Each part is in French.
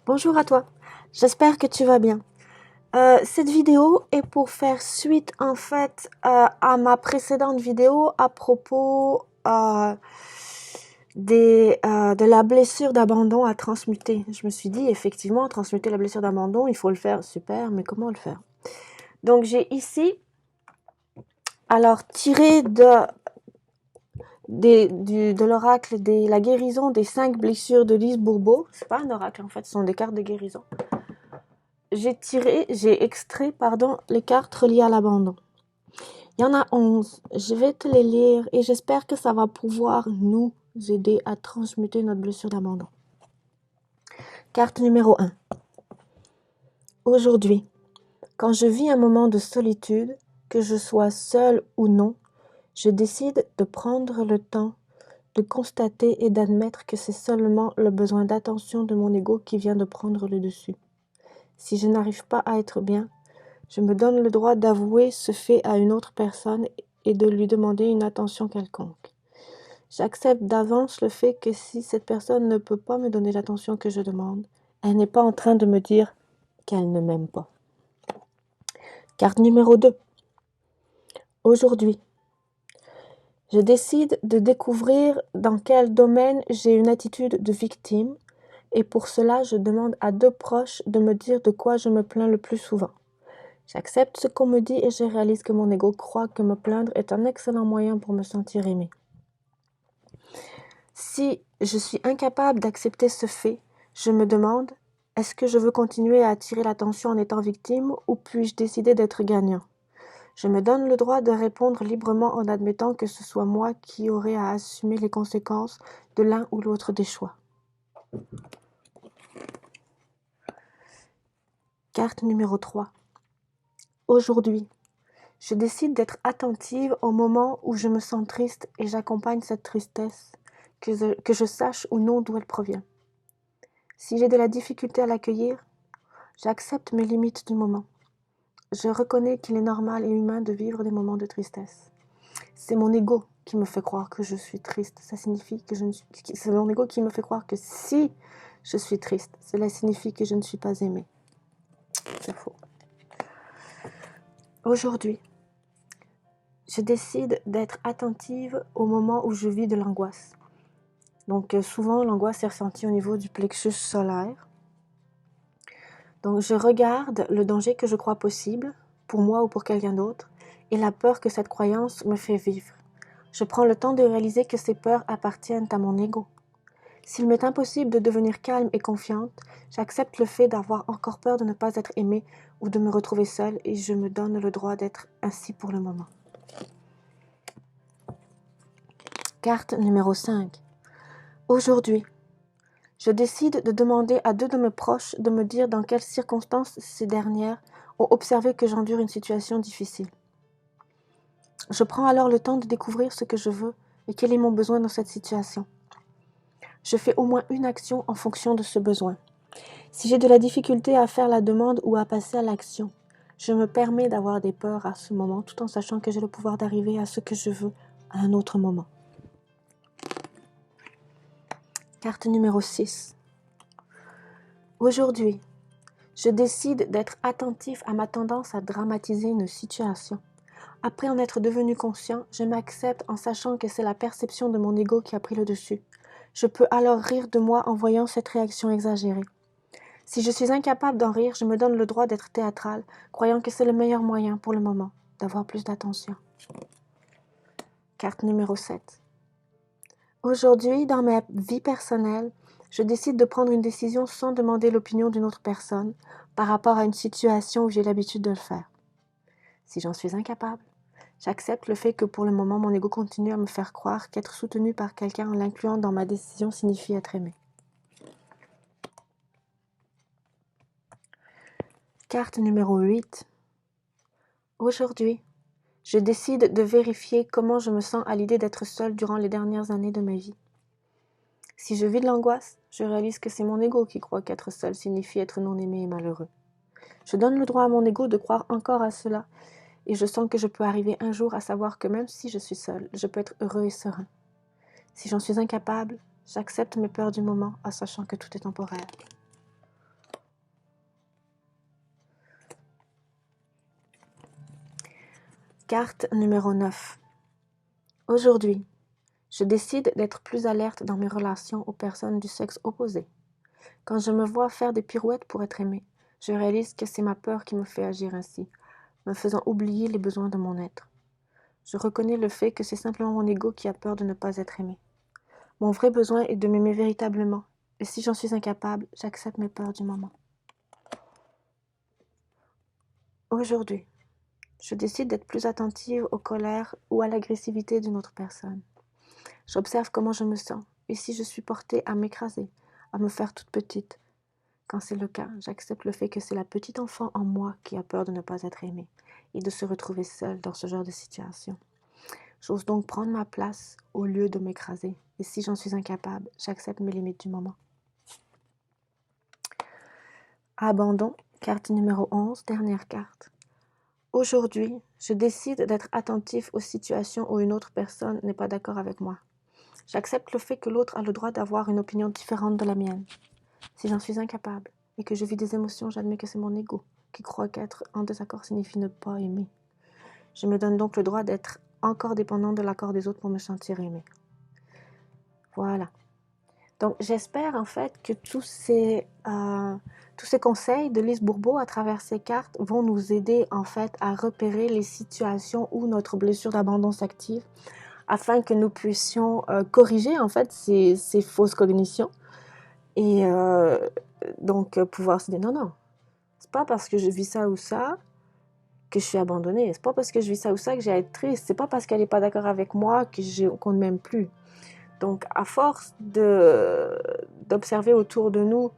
Bonjour à toi, j'espère que tu vas bien. Cette vidéo est pour faire suite en fait à ma précédente vidéo à propos de la blessure d'abandon à transmuter. Je me suis dit effectivement, transmuter la blessure d'abandon, il faut le faire, super, mais comment le faire? Donc j'ai ici, alors tiré de l'oracle de la guérison des 5 blessures de Lise Bourbeau. C'est pas un oracle en fait, ce sont des cartes de guérison. J'ai extrait, les cartes reliées à l'abandon. Il y en a 11. Je vais te les lire et j'espère que ça va pouvoir nous aider à transmuter notre blessure d'abandon. Carte numéro 1. Aujourd'hui, quand je vis un moment de solitude, que je sois seule ou non, je décide de prendre le temps de constater et d'admettre que c'est seulement le besoin d'attention de mon ego qui vient de prendre le dessus. Si je n'arrive pas à être bien, je me donne le droit d'avouer ce fait à une autre personne et de lui demander une attention quelconque. J'accepte d'avance le fait que si cette personne ne peut pas me donner l'attention que je demande, elle n'est pas en train de me dire qu'elle ne m'aime pas. Carte numéro 2. Aujourd'hui, je décide de découvrir dans quel domaine j'ai une attitude de victime et pour cela je demande à 2 proches de me dire de quoi je me plains le plus souvent. J'accepte ce qu'on me dit et je réalise que mon ego croit que me plaindre est un excellent moyen pour me sentir aimée. Si je suis incapable d'accepter ce fait, je me demande, est-ce que je veux continuer à attirer l'attention en étant victime ou puis-je décider d'être gagnant? Je me donne le droit de répondre librement en admettant que ce soit moi qui aurai à assumer les conséquences de l'un ou l'autre des choix. Carte numéro 3. Aujourd'hui, je décide d'être attentive au moment où je me sens triste et j'accompagne cette tristesse, que je sache ou non d'où elle provient. Si j'ai de la difficulté à l'accueillir, j'accepte mes limites du moment. Je reconnais qu'il est normal et humain de vivre des moments de tristesse. C'est mon ego qui me fait croire que je suis triste. Ça signifie que c'est mon ego qui me fait croire que si je suis triste, cela signifie que je ne suis pas aimée. C'est faux. Aujourd'hui, je décide d'être attentive au moment où je vis de l'angoisse. Donc souvent, l'angoisse est ressentie au niveau du plexus solaire. Donc je regarde le danger que je crois possible, pour moi ou pour quelqu'un d'autre, et la peur que cette croyance me fait vivre. Je prends le temps de réaliser que ces peurs appartiennent à mon ego. S'il m'est impossible de devenir calme et confiante, j'accepte le fait d'avoir encore peur de ne pas être aimée ou de me retrouver seule et je me donne le droit d'être ainsi pour le moment. Carte numéro 5. Aujourd'hui, je décide de demander à 2 de mes proches de me dire dans quelles circonstances ces dernières ont observé que j'endure une situation difficile. Je prends alors le temps de découvrir ce que je veux et quel est mon besoin dans cette situation. Je fais au moins une action en fonction de ce besoin. Si j'ai de la difficulté à faire la demande ou à passer à l'action, je me permets d'avoir des peurs à ce moment tout en sachant que j'ai le pouvoir d'arriver à ce que je veux à un autre moment. Carte numéro 6. Aujourd'hui, je décide d'être attentif à ma tendance à dramatiser une situation. Après en être devenu conscient, je m'accepte en sachant que c'est la perception de mon ego qui a pris le dessus. Je peux alors rire de moi en voyant cette réaction exagérée. Si je suis incapable d'en rire, je me donne le droit d'être théâtrale, croyant que c'est le meilleur moyen pour le moment d'avoir plus d'attention. Carte numéro 7. Aujourd'hui, dans ma vie personnelle, je décide de prendre une décision sans demander l'opinion d'une autre personne par rapport à une situation où j'ai l'habitude de le faire. Si j'en suis incapable, j'accepte le fait que pour le moment, mon ego continue à me faire croire qu'être soutenu par quelqu'un en l'incluant dans ma décision signifie être aimé. Carte numéro 8. Aujourd'hui, je décide de vérifier comment je me sens à l'idée d'être seule durant les dernières années de ma vie. Si je vis de l'angoisse, je réalise que c'est mon ego qui croit qu'être seul signifie être non aimé et malheureux. Je donne le droit à mon ego de croire encore à cela et je sens que je peux arriver un jour à savoir que même si je suis seule, je peux être heureux et serein. Si j'en suis incapable, j'accepte mes peurs du moment en sachant que tout est temporaire. Carte numéro 9. Aujourd'hui, je décide d'être plus alerte dans mes relations aux personnes du sexe opposé. Quand je me vois faire des pirouettes pour être aimée, je réalise que c'est ma peur qui me fait agir ainsi, me faisant oublier les besoins de mon être. Je reconnais le fait que c'est simplement mon ego qui a peur de ne pas être aimé. Mon vrai besoin est de m'aimer véritablement, et si j'en suis incapable, j'accepte mes peurs du moment. Aujourd'hui, je décide d'être plus attentive aux colères ou à l'agressivité d'une autre personne. J'observe comment je me sens, et si je suis portée à m'écraser, à me faire toute petite. Quand c'est le cas, j'accepte le fait que c'est la petite enfant en moi qui a peur de ne pas être aimée, et de se retrouver seule dans ce genre de situation. J'ose donc prendre ma place au lieu de m'écraser, et si j'en suis incapable, j'accepte mes limites du moment. Abandon, carte numéro 11, dernière carte. Aujourd'hui, je décide d'être attentif aux situations où une autre personne n'est pas d'accord avec moi. J'accepte le fait que l'autre a le droit d'avoir une opinion différente de la mienne. Si j'en suis incapable et que je vis des émotions, j'admets que c'est mon ego qui croit qu'être en désaccord signifie ne pas aimer. Je me donne donc le droit d'être encore dépendant de l'accord des autres pour me sentir aimée. Voilà. Donc j'espère en fait que tous ces conseils de Lise Bourbeau à travers ces cartes vont nous aider en fait à repérer les situations où notre blessure d'abandon s'active afin que nous puissions corriger en fait ces fausses cognitions et donc pouvoir se dire non, c'est pas parce que je vis ça ou ça que je suis abandonnée, c'est pas parce que je vis ça ou ça que j'ai à être triste, c'est pas parce qu'elle n'est pas d'accord avec moi qu'on ne m'aime plus. Donc, à force d'observer autour de nous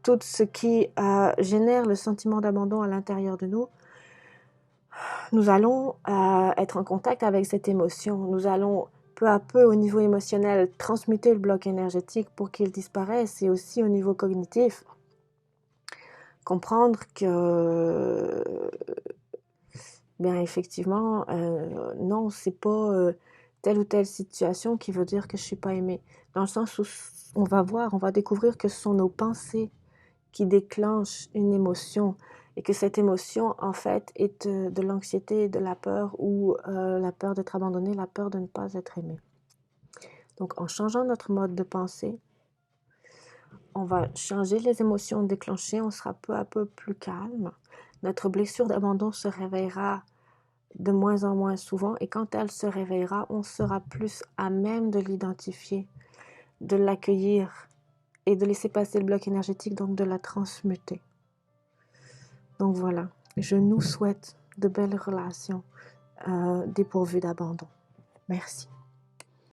tout ce qui génère le sentiment d'abandon à l'intérieur de nous, nous allons être en contact avec cette émotion. Nous allons peu à peu, au niveau émotionnel, transmuter le bloc énergétique pour qu'il disparaisse, et aussi au niveau cognitif, comprendre que, bien effectivement, non, c'est pas telle ou telle situation qui veut dire que je suis pas aimée. Dans le sens où on va découvrir que ce sont nos pensées qui déclenchent une émotion, et que cette émotion, en fait, est de l'anxiété, de la peur, ou la peur d'être abandonné, la peur de ne pas être aimé. Donc, en changeant notre mode de pensée, on va changer les émotions déclenchées, on sera peu à peu plus calme. Notre blessure d'abandon se réveillera de moins en moins souvent, et quand elle se réveillera, on sera plus à même de l'identifier, de l'accueillir et de laisser passer le bloc énergétique, donc de la transmuter. Donc voilà, je nous souhaite de belles relations dépourvues d'abandon. Merci.